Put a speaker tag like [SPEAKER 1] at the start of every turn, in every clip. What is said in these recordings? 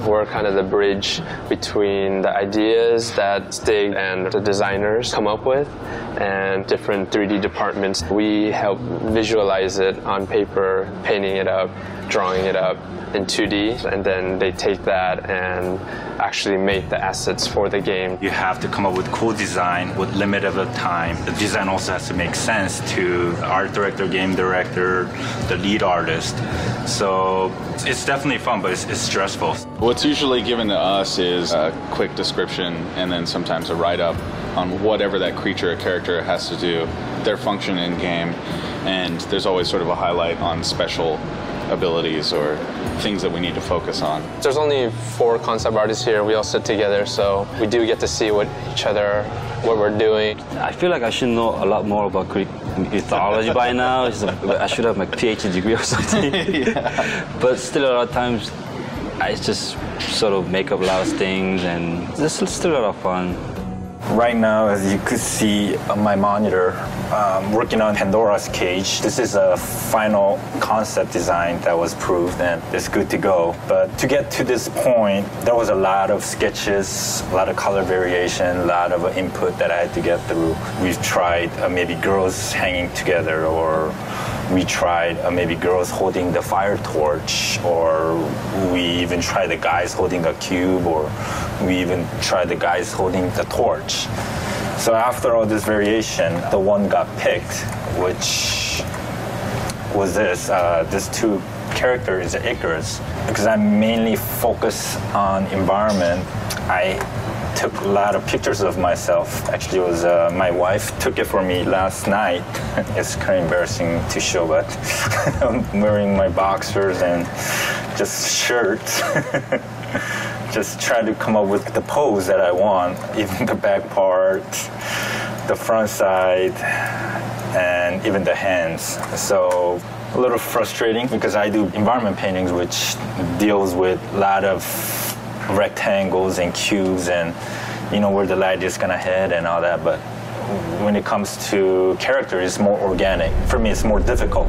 [SPEAKER 1] We're kind of the bridge between the ideas that Stig and the designers come up with and different 3D departments. We help visualize it on paper, painting it up, drawing it up in 2D, and then they take that and actually make the assets for the game.
[SPEAKER 2] You have to come up with cool design with limited time. The design also has to make sense to the art director, game director, the lead artist. So it's definitely fun, but it's stressful.
[SPEAKER 3] What's usually given to us is a quick description and then sometimes a write-up on whatever that creature or character has to do, their function in game, and there's always sort of a highlight on special abilities or things that we need to focus on.
[SPEAKER 1] There's only 4 concept artists here. We all sit together, so we do get to see what we're doing.
[SPEAKER 4] I feel like I should know a lot more about Greek mythology by now. I should have my PhD degree or something.
[SPEAKER 3] Yeah.
[SPEAKER 4] But still, a lot of times, I just sort of make up a lot of things, and it's still a lot of fun.
[SPEAKER 5] Right now, as you could see on my monitor, working on Pandora's Cage. This is a final concept design that was proved and it's good to go. But to get to this point, there was a lot of sketches, a lot of color variation, a lot of input that I had to get through. We've tried maybe girls hanging together, or we tried maybe girls holding the fire torch, or we even tried the guys holding a cube, or we even tried the guys holding the torch. So after all this variation, the one got picked, which was this 2 characters, Icarus. Because I mainly focus on environment, I took a lot of pictures of myself. Actually, it was my wife took it for me last night. It's kind of embarrassing to show, but I'm wearing my boxers and just shirt. Just try to come up with the pose that I want, even the back part, the front side, and even the hands. So a little frustrating because I do environment paintings, which deals with a lot of rectangles and cubes and where the light is gonna hit and all that, but when it comes to character, it's more organic. For me, it's more difficult.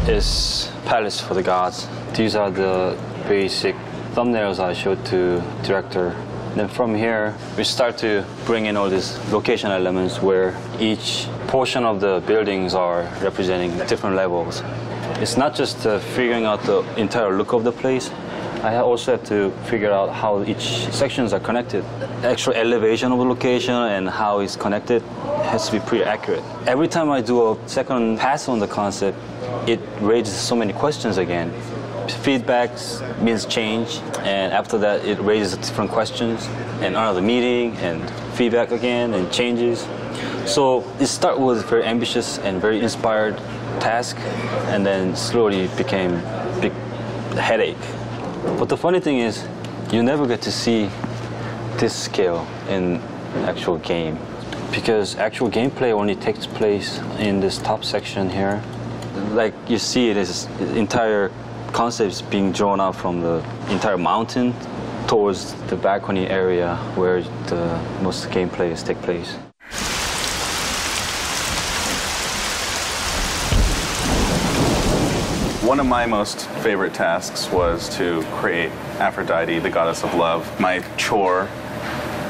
[SPEAKER 4] Is Palace for the Gods. These are the basic thumbnails I showed to director. Then from here, we start to bring in all these location elements where each portion of the buildings are representing different levels. It's not just figuring out the entire look of the place. I also have to figure out how each sections are connected. The actual elevation of the location and how it's connected has to be pretty accurate. Every time I do a second pass on the concept, it raises so many questions again. Feedback means change, and after that it raises different questions, and another meeting, and feedback again, and changes. So it started with a very ambitious and very inspired task, and then slowly became a big headache. But the funny thing is, you never get to see this scale in actual game, because actual gameplay only takes place in this top section here. Like you see, it is entire concepts being drawn out from the entire mountain towards the balcony area where the most gameplays take place.
[SPEAKER 3] One of my most favorite tasks was to create Aphrodite, the goddess of love. My chore,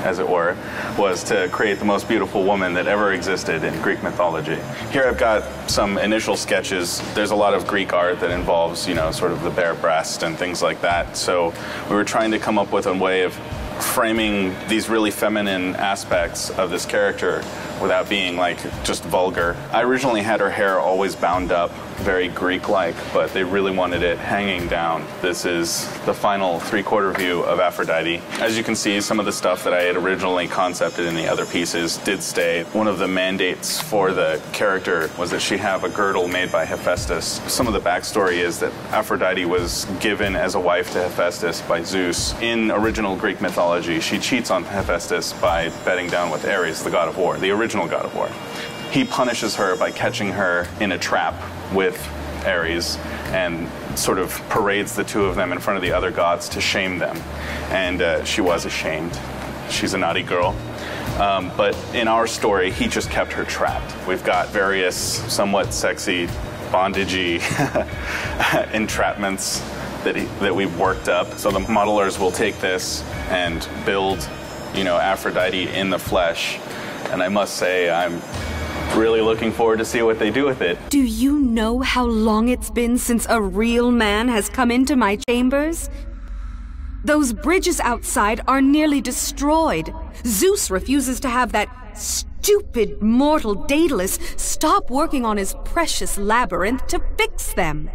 [SPEAKER 3] as it were, was to create the most beautiful woman that ever existed in Greek mythology. Here I've got some initial sketches. There's a lot of Greek art that involves, sort of the bare breast and things like that. So we were trying to come up with a way of framing these really feminine aspects of this character without being just vulgar. I originally had her hair always bound up, very Greek-like, but they really wanted it hanging down. This is the final 3/4 view of Aphrodite. As you can see, some of the stuff that I had originally concepted in the other pieces did stay. One of the mandates for the character was that she have a girdle made by Hephaestus. Some of the backstory is that Aphrodite was given as a wife to Hephaestus by Zeus. In original Greek mythology, she cheats on Hephaestus by bedding down with Ares, the god of war, the original god of war. He punishes her by catching her in a trap with Ares and sort of parades the two of them in front of the other gods to shame them. And she was ashamed. She's a naughty girl. But in our story, he just kept her trapped. We've got various somewhat sexy bondagey entrapments that we've worked up. So the modelers will take this and build, Aphrodite in the flesh. And I must say, I'm really looking forward to see what they do with it.
[SPEAKER 6] Do you know how long it's been since a real man has come into my chambers? Those bridges outside are nearly destroyed. Zeus refuses to have that stupid mortal Daedalus stop working on his precious labyrinth to fix them.